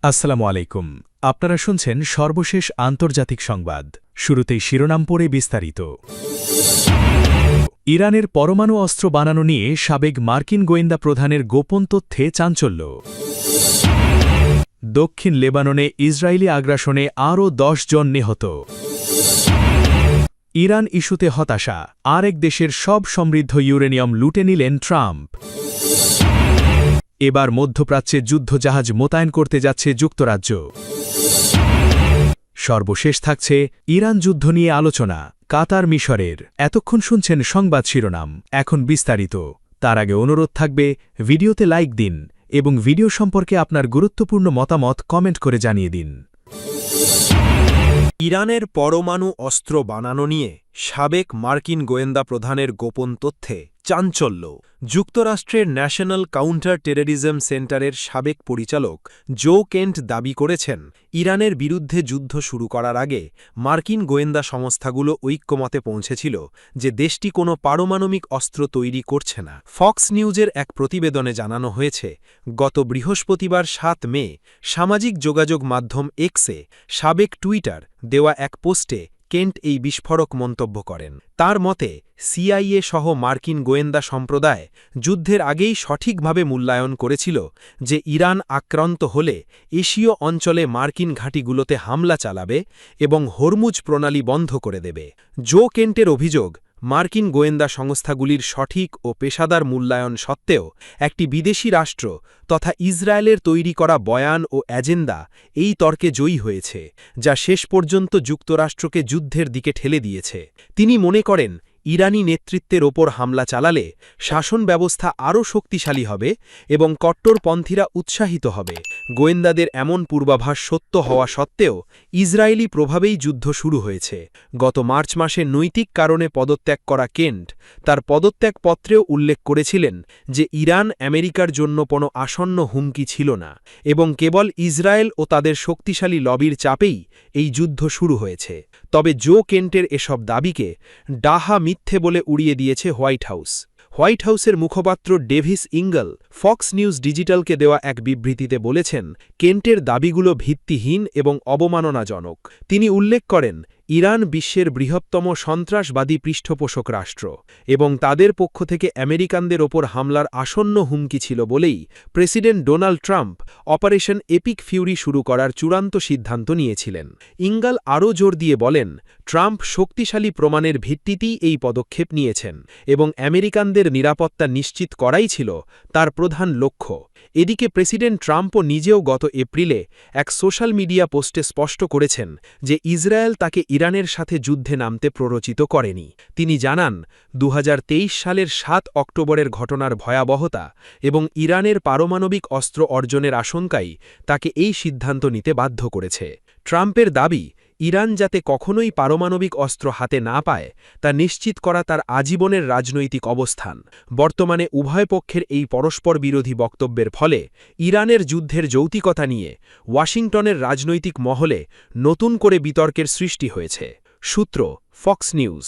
আসসালামু আলাইকুম। আপনারা শুনছেন সর্বশেষ আন্তর্জাতিক সংবাদ। শুরুতেই শিরোনাম পড়ে বিস্তারিত। ইরানের পরমাণু অস্ত্র বানানো নিয়ে সাবেক মার্কিন গোয়েন্দা প্রধানের গোপন তথ্যে চাঞ্চল্য। দক্ষিণ লেবাননে ইসরায়েলি আগ্রাসনে আরও ১০ জন নিহত। ইরান ইস্যুতে হতাশা, আরেক দেশের সব সমৃদ্ধ ইউরেনিয়াম লুটে নিলেন ট্রাম্প। এবার মধ্যপ্রাচ্যে যুদ্ধজাহাজ মোতায়েন করতে যাচ্ছে যুক্তরাজ্য। সর্বশেষ থাকছে ইরান যুদ্ধ নিয়ে আলোচনা, কাতার মিশরের। এতক্ষণ শুনছেন সংবাদ শিরোনাম, এখন বিস্তারিত। তার আগে অনুরোধ থাকবে ভিডিওতে লাইক দিন এবং ভিডিও সম্পর্কে আপনার গুরুত্বপূর্ণ মতামত কমেন্ট করে জানিয়ে দিন। ইরানের পরমাণু অস্ত্র বানানো নিয়ে সাবেক মার্কিন গোয়েন্দা প্রধানের গোপন তথ্যে চাঞ্চল্য। যুক্তরাষ্ট্রের ন্যাশনাল কাউন্টার টেররিজম সেন্টারের সাবেক পরিচালক জো কেন্ট দাবি করেছেন, ইরানের বিরুদ্ধে যুদ্ধ শুরু করার আগে মার্কিন গোয়েন্দা সংস্থাগুলো ঐক্যমতে পৌঁছেছিল যে দেশটি কোনো পারমাণবিক অস্ত্র তৈরি করছে না। ফক্স নিউজের এক প্রতিবেদনে জানানো হয়েছে, গত বৃহস্পতিবার ৭ মে সামাজিক যোগাযোগ মাধ্যম এক্সে সাবেক টুইটার দেওয়া এক পোস্টে কেন্ট এই বিস্ফোরক মন্তব্য করেন। তার মতে, সিআইএ সহ মার্কিন গোয়েন্দা সম্প্রদায় যুদ্ধের আগেই সঠিকভাবে মূল্যায়ন করেছিল যে ইরান আক্রান্ত হলে এশীয় অঞ্চলে মার্কিন ঘাঁটিগুলোতে হামলা চালাবে এবং হরমুজ প্রণালী বন্ধ করে দেবে। জো কেন্টের অভিযোগ, মার্কিন গোয়েন্দা সংস্থাগুলির সঠিক ও পেশাদার মূল্যায়ন সত্ত্বেও একটি বিদেশি রাষ্ট্র তথা ইসরায়েলের তৈরি করা বয়ান ও এজেন্ডা এই তর্কে জয়ী হয়েছে, যা শেষ পর্যন্ত যুক্তরাষ্ট্রকে যুদ্ধের দিকে ঠেলে দিয়েছে। তিনি মনে করেন, ইরানি নেতৃত্বের ওপর হামলা চালালে শাসন ব্যবস্থা আরও শক্তিশালী হবে এবং কট্টরপন্থীরা উৎসাহিত হবে। গোয়েন্দাদের এমন পূর্বাভাস সত্য হওয়া সত্ত্বেও ইসরায়েলি প্রভাবেই যুদ্ধ শুরু হয়েছে। গত মার্চ মাসে নৈতিক কারণে পদত্যাগ করা কেন্ট তার পদত্যাগপত্রেও উল্লেখ করেছিলেন যে ইরান আমেরিকার জন্য কোনো আসন্ন হুমকি ছিল না এবং কেবল ইসরায়েল ও তাদের শক্তিশালী লবির চাপেই এই যুদ্ধ শুরু হয়েছে। তবে জো কেন্টের এসব দাবিকে ডাহা মিথ্যে বলে উড়িয়ে দিয়েছে হোয়াইট হাউস। হোয়াইট হাউসের মুখপাত্র ডেভিস ইঙ্গল ফক্স নিউজ ডিজিটালকে দেওয়া এক বিবৃতিতে বলেছেন, কেন্টের দাবিগুলো ভিত্তিহীন এবং অবমাননাজনক। তিনি উল্লেখ করেন, ইরান বিশ্বের বৃহত্তম সন্ত্রাসবাদী পৃষ্ঠপোষক রাষ্ট্র এবং তাদের পক্ষ থেকে আমেরিকানদের ওপর হামলার আসন্ন হুমকি ছিল বলেই president Donald Trump operation epic Fury শুরু করার চূড়ান্ত সিদ্ধান্ত নিয়েছিলেন। ইঙ্গাল আরও জোর দিয়ে বলেন, ট্রাম্প শক্তিশালী প্রমাণের ভিত্তিতেই এই পদক্ষেপ নিয়েছেন এবং আমেরিকানদের নিরাপত্তা নিশ্চিত করাই ছিল তার প্রধান লক্ষ্য। এদিকে প্রেসিডেন্ট ট্রাম্পও নিজেও গত এপ্রিলে এক সোশ্যাল মিডিয়া পোস্টে স্পষ্ট করেছেন যে ইসরায়েল তাকে ইরানের সাথে যুদ্ধে নামতে প্ররোচিত করেনি। তিনি জানান, ২০২৩ সালের ৭ অক্টোবরের ঘটনার ভয়াবহতা এবং ইরানের পারমাণবিক অস্ত্র অর্জনের আশঙ্কাই তাকে এই সিদ্ধান্ত নিতে বাধ্য করেছে। ট্রাম্পের দাবি, ইরান যাতে কখনোই পারমাণবিক অস্ত্র হাতে না পায় তা নিশ্চিত করা তার আজীবনের রাজনৈতিক অবস্থান। বর্তমানে উভয় পক্ষের এই পরস্পর বিরোধী বক্তব্যের ফলে ইরানের যুদ্ধের যৌক্তিকতা নিয়ে ওয়াশিংটনের রাজনৈতিক মহলে নতুন করে বিতর্কের সৃষ্টি হয়েছে। সূত্র, ফক্স নিউজ।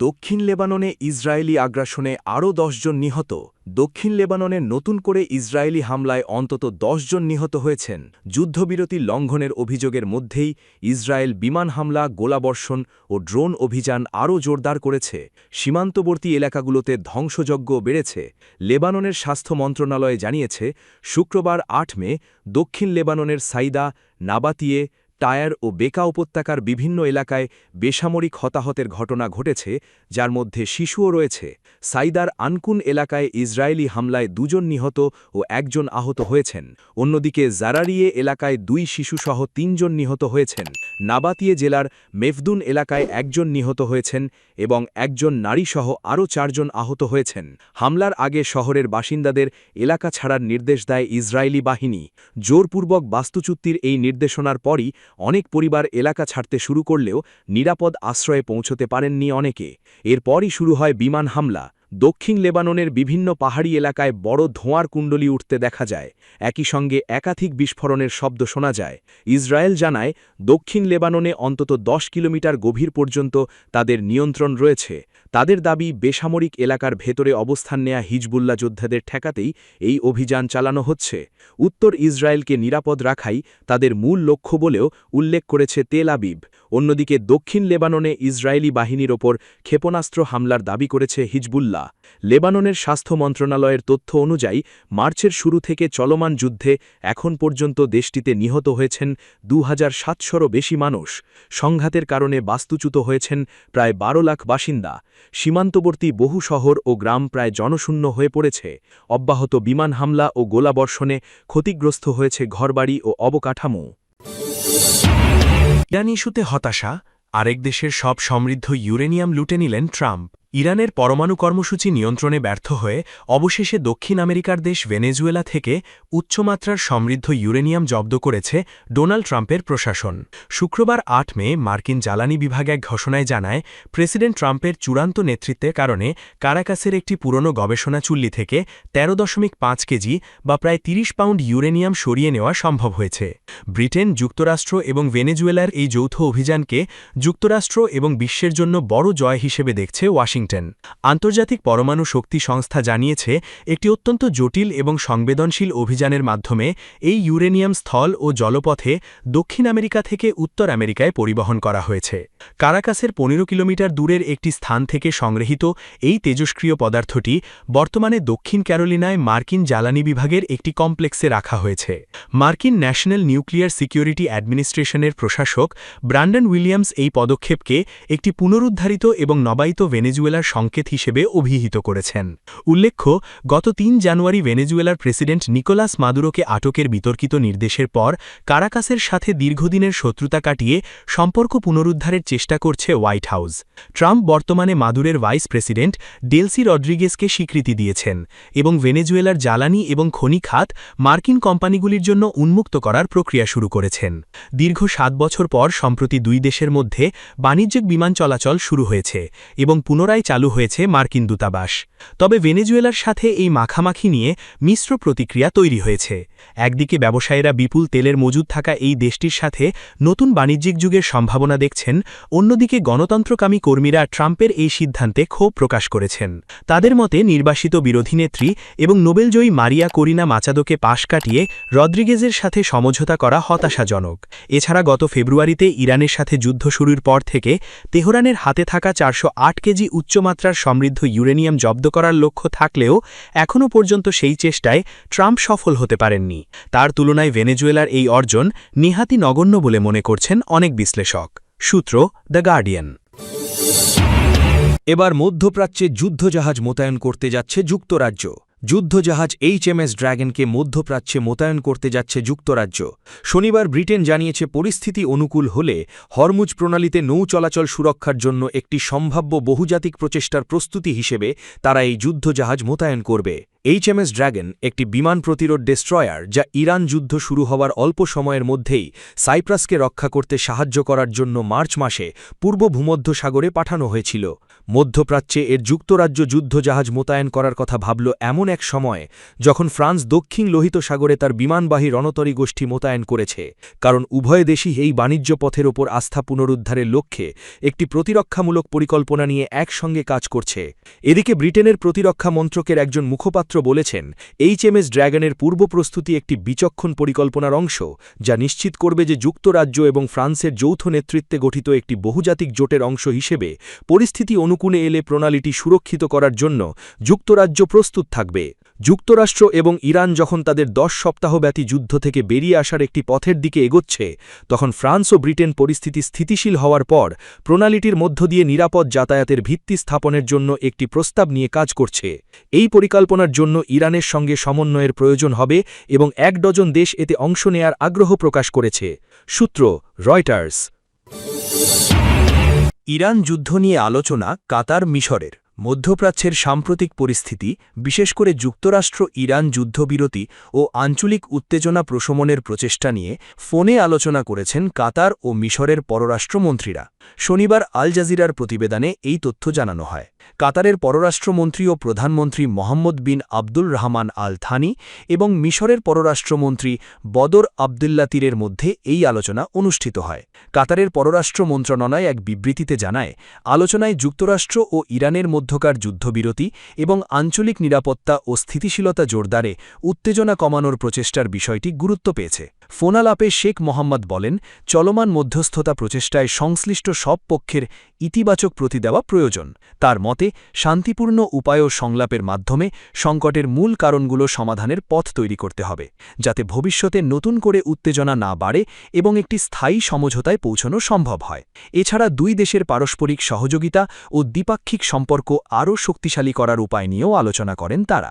দক্ষিণ লেবাননে ইসরায়েলি আগ্রাসনে আরও ১০ জন নিহত। দক্ষিণ লেবাননে নতুন করে ইসরায়েলি হামলায় অন্তত ১০ জন নিহত হয়েছেন। যুদ্ধবিরতি লঙ্ঘনের অভিযোগের মধ্যেই ইসরায়েল বিমান হামলা, গোলাবর্ষণ ও ড্রোন অভিযান আরও জোরদার করেছে। সীমান্তবর্তী এলাকাগুলোতে ধ্বংসযজ্ঞ বেড়েছে। লেবাননের স্বাস্থ্য মন্ত্রণালয় জানিয়েছে, শুক্রবার ৮ মে দক্ষিণ লেবাননের সাইদা, নাবাতিয়ে, টায়ার ও বেকা উপত্যকার বিভিন্ন এলাকায় বেসামরিক হতাহতের ঘটনা ঘটেছে, যার মধ্যে শিশুও রয়েছে। সাইদার আনকুন এলাকায় ইসরায়েলি হামলায় ২ জন নিহত ও ১ জন আহত হয়েছেন। অন্যদিকে জারারিয়ে এলাকায় ২ শিশুসহ ৩ জন নিহত হয়েছেন। নাবাতিয়ে জেলার মেফদুন এলাকায় ১ জন নিহত হয়েছেন এবং ১ জন নারীসহ আরও ৪ জন আহত হয়েছেন। হামলার আগে শহরের বাসিন্দাদের এলাকা ছাড়ার নির্দেশ দেয় ইসরায়েলি বাহিনী। জোরপূর্বক বাস্তুচ্যুতির এই নির্দেশনার পরই অনেক পরিবার এলাকা ছাড়তে শুরু করলেও নিরাপদ আশ্রয়ে পৌঁছতে পারেননি অনেকে। এরপরই শুরু হয় বিমান হামলা। দক্ষিণ লেবাননের বিভিন্ন পাহাড়ি এলাকায় বড় ধোঁয়ার কুণ্ডলী উঠতে দেখা যায়, একই সঙ্গে একাধিক বিস্ফোরণের শব্দ শোনা যায়। ইসরায়েল জানায়, দক্ষিণ লেবাননে অন্তত 10 কিলোমিটার গভীর পর্যন্ত তাদের নিয়ন্ত্রণ রয়েছে। তাদের দাবি, বেসামরিক এলাকার ভেতরে অবস্থান নেয়া হিজবুল্লাহ যোদ্ধাদের ঠেকাতেই এই অভিযান চালানো হচ্ছে। উত্তর ইসরায়েলকে নিরাপদ রাখাই তাদের মূল লক্ষ্য বলেও উল্লেখ করেছে তেল আবিব। অন্যদিকে দক্ষিণ লেবাননে ইসরায়েলি বাহিনীর ওপর ক্ষেপণাস্ত্র হামলার দাবি করেছে হিজবুল্লাহ। লেবাননের স্বাস্থ্য মন্ত্রণালয়ের তথ্য অনুযায়ী মার্চের শুরু থেকে চলমান যুদ্ধে এখন পর্যন্ত দেশটিতে নিহত হয়েছেন 2700-রও বেশি মানুষ। সংঘাতের কারণে বাস্তুচ্যুত হয়েছেন প্রায় 12 লাখ বাসিন্দা। সীমান্তবর্তী বহু শহর ও গ্রাম প্রায় জনশূন্য হয়ে পড়েছে। অব্যাহত বিমান হামলা ও গোলাবর্ষণে ক্ষতিগ্রস্ত হয়েছে ঘরবাড়ি ও অবকাঠামো। ইরান ইস্যুতে হতাশা, আরেক দেশের সব সমৃদ্ধ ইউরেনিয়াম লুটে নিলেন ট্রাম্প। ইরানের পরমাণু কর্মসূচি নিয়ন্ত্রণে ব্যর্থ হয়ে অবশেষে দক্ষিণ আমেরিকার দেশ ভেনেজুয়েলা থেকে উচ্চমাত্রার সমৃদ্ধ ইউরেনিয়াম জব্দ করেছে ডোনাল্ড ট্রাম্পের প্রশাসন। শুক্রবার 8 মে মার্কিন জ্বালানি বিভাগ এক ঘোষণায় জানায়, প্রেসিডেন্ট ট্রাম্পের চূড়ান্ত নেতৃত্বের কারণে কারাকাসের একটি পুরনো গবেষণা চুল্লি থেকে 13.5 কেজি বা প্রায় 30 পাউন্ড ইউরেনিয়াম সরিয়ে নেওয়া সম্ভব হয়েছে। ব্রিটেন, যুক্তরাষ্ট্র এবং ভেনেজুয়েলার এই যৌথ অভিযানকে যুক্তরাষ্ট্র এবং বিশ্বের জন্য বড় জয় হিসেবে দেখছে ওয়াশিংটন। আন্তর্জাতিক পরমাণু শক্তি সংস্থা জানিয়েছে, একটি অত্যন্ত জটিল এবং সংবেদনশীল অভিযানের মাধ্যমে এই ইউরেনিয়াম স্থল ও জলপথে দক্ষিণ আমেরিকা থেকে উত্তর আমেরিকায় পরিবহন করা হয়েছে। কারাকাসের 15 কিলোমিটার দূরের একটি স্থান থেকে সংগৃহীত এই তেজস্ক্রিয় পদার্থটি বর্তমানে দক্ষিণ ক্যারোলিনায় মার্কিন জ্বালানি বিভাগের একটি কমপ্লেক্সে রাখা হয়েছে। মার্কিন ন্যাশনাল নিউক্লিয়ার সিকিউরিটি অ্যাডমিনিস্ট্রেশনের প্রশাসক ব্র্যান্ডন উইলিয়ামস এই পদক্ষেপকে একটি পুনরুদ্ধারিত এবং নবায়িত ভেনেজুয়েলার সংকেত হিসেবে অভিহিত করেছেন। উল্লেখ্য, গত 3 জানুয়ারি ভেনেজুয়েলার প্রেসিডেন্ট নিকোলাস মাদুরোকে আটকের বিতর্কিত নির্দেশের পর কারাকাসের সাথে দীর্ঘদিনের শত্রুতা কাটিয়ে সম্পর্ক পুনরুদ্ধারের চেষ্টা করছে হোয়াইট হাউস। ট্রাম্প বর্তমানে মাদুরের ভাইস প্রেসিডেন্ট ডেলসি রড্রিগেজকে স্বীকৃতি দিয়েছেন এবং ভেনেজুয়েলার জ্বালানি এবং খনি খাত মার্কিন কোম্পানিগুলির জন্য উন্মুক্ত করার প্রক্রিয়া শুরু করেছেন। দীর্ঘ 7 বছর পর সম্প্রতি দুই দেশের মধ্যে বাণিজ্যিক বিমান চলাচল শুরু হয়েছে এবং পুনরায় চালু হয়েছে মার্কিন দূতাবাস। তবে ভেনেজুয়েলার সাথে এই মাখামাখি নিয়ে মিশ্র প্রতিক্রিয়া তৈরি হয়েছে। একদিকে ব্যবসায়ীরা বিপুল তেলের মজুদ থাকা এই দেশটির সাথে নতুন বাণিজ্যিক যুগের সম্ভাবনা দেখছেন, অন্যদিকে গণতন্ত্রকামী কর্মীরা ট্রাম্পের এই সিদ্ধান্তে ক্ষোভ প্রকাশ করেছেন। তাদের মতে, নির্বাসিত বিরোধী নেত্রী এবং নোবেলজয়ী মারিয়া কোরিনা মাচাদোকে পাশ কাটিয়ে রদ্রিগেজের সাথে সমঝোতা করা হতাশাজনক। এছাড়া গত ফেব্রুয়ারিতে ইরানের সাথে যুদ্ধ শুরুর পর থেকে তেহরানের হাতে থাকা 408 কেজি উচ্চমাত্রার সমৃদ্ধ ইউরেনিয়াম জব্দ করার লক্ষ্য থাকলেও এখনও পর্যন্ত সেই চেষ্টায় ট্রাম্প সফল হতে পারেননি। তার তুলনায় ভেনেজুয়েলার এই অর্জন নিহাতি নগণ্য বলে মনে করছেন অনেক বিশ্লেষক। সূত্র দ্য গার্ডিয়ান। এবার মধ্যপ্রাচ্যে যুদ্ধজাহাজ মোতায়েন করতে যাচ্ছে যুক্তরাজ্য। যুদ্ধজাহাজ HMS ড্র্যাগনকে মধ্যপ্রাচ্যে মোতায়েন করতে যাচ্ছে যুক্তরাজ্য। শনিবার ব্রিটেন জানিয়েছে, পরিস্থিতি অনুকূল হলে হরমুজ প্রণালীতে নৌ চলাচল সুরক্ষার জন্য একটি সম্ভাব্য বহুজাতিক প্রচেষ্টার প্রস্তুতি হিসেবে তারা এই যুদ্ধজাহাজ মোতায়েন করবে। HMS ড্র্যাগন একটি বিমান প্রতিরোধ ডেস্ট্রয়ার, যা ইরান যুদ্ধ শুরু হওয়ার অল্প সময়ের মধ্যেই সাইপ্রাসকে রক্ষা করতে সাহায্য করার জন্য মার্চ মাসে পূর্ব ভূমধ্যসাগরে পাঠানো হয়েছিল। মধ্যপ্রাচ্যে এর যুক্তরাজ্য যুদ্ধজাহাজ মোতায়েন করার কথা ভাবল এমন এক সময় যখন ফ্রান্স দক্ষিণ লোহিত সাগরে তার বিমানবাহী রণতরী গোষ্ঠী মোতায়েন করেছে, কারণ উভয় দেশই এই বাণিজ্য পথের ওপর আস্থা পুনরুদ্ধারের লক্ষ্যে একটি প্রতিরক্ষামূলক পরিকল্পনা নিয়ে একসঙ্গে কাজ করছে। এদিকে ব্রিটেনের প্রতিরক্ষা মন্ত্রকের একজন মুখপাত্র বলেছেন, HMS ড্র্যাগনের পূর্ব প্রস্তুতি একটি বিচক্ষণ পরিকল্পনার অংশ, যা নিশ্চিত করবে যে যুক্তরাজ্য এবং ফ্রান্সের যৌথ নেতৃত্বে গঠিত একটি বহুজাতিক জোটের অংশ হিসেবে পরিস্থিতি অনুকূলে এলে প্রণালীটি সুরক্ষিত করার জন্য যুক্তরাজ্য প্রস্তুত থাকবে। যুক্তরাষ্ট্র এবং ইরান যখন তাদের 10 সপ্তাহব্যাপী যুদ্ধ থেকে বেরিয়ে আসার একটি পথের দিকে এগোচ্ছে, তখন ফ্রান্স ও ব্রিটেন পরিস্থিতি স্থিতিশীল হওয়ার পর প্রণালীটির মধ্য দিয়ে নিরাপদ যাতায়াতের ভিত্তি স্থাপনের জন্য একটি প্রস্তাব নিয়ে কাজ করছে। এই পরিকল্পনার জন্য ইরানের সঙ্গে সমন্বয়ের প্রয়োজন হবে এবং 1 ডজন দেশ এতে অংশ নেয়ার আগ্রহ প্রকাশ করেছে। সূত্র রয়টার্স। ইরান যুদ্ধ নিয়ে আলোচনা কাতার মিশরের। মধ্যপ্রাচ্যের সাম্প্রতিক পরিস্থিতি, বিশেষ করে যুক্তরাষ্ট্র ইরান যুদ্ধবিরতি ও আঞ্চলিক উত্তেজনা প্রশমনের প্রচেষ্টা নিয়ে ফোনে আলোচনা করেছেন কাতার ও মিশরের পররাষ্ট্রমন্ত্রীরা। শনিবার আল জাজিরার প্রতিবেদনে এই তথ্য জানানো হয়। কাতারের পররাষ্ট্রমন্ত্রী ও প্রধানমন্ত্রী মোহাম্মদ বিন আব্দুল রহমান আল থানি এবং মিশরের পররাষ্ট্রমন্ত্রী বদর আবদুল্লাতিরের মধ্যে এই আলোচনা অনুষ্ঠিত হয়। কাতারের পররাষ্ট্র মন্ত্রণালয় এক বিবৃতিতে জানায়, আলোচনায় যুক্তরাষ্ট্র ও ইরানের মধ্যকার যুদ্ধবিরতি এবং আঞ্চলিক নিরাপত্তা ও স্থিতিশীলতা জোরদারে উত্তেজনা কমানোর প্রচেষ্টার বিষয়টি গুরুত্ব পেয়েছে। ফোনালাপে শেখ মোহাম্মদ বলেন, চলমান মধ্যস্থতা প্রচেষ্টায় সংশ্লিষ্ট সব পক্ষের ইতিবাচক প্রতি দেওয়া প্রয়োজন। তার মতে, শান্তিপূর্ণ উপায় ও সংলাপের মাধ্যমে সংকটের মূল কারণগুলো সমাধানের পথ তৈরি করতে হবে, যাতে ভবিষ্যতে নতুন করে উত্তেজনা না বাড়ে এবং একটি স্থায়ী সমঝোতায় পৌঁছানো সম্ভব হয়। এছাড়া দুই দেশের পারস্পরিক সহযোগিতা ও দ্বিপাক্ষিক সম্পর্ক আরও শক্তিশালী করার উপায় নিয়েও আলোচনা করেন তারা।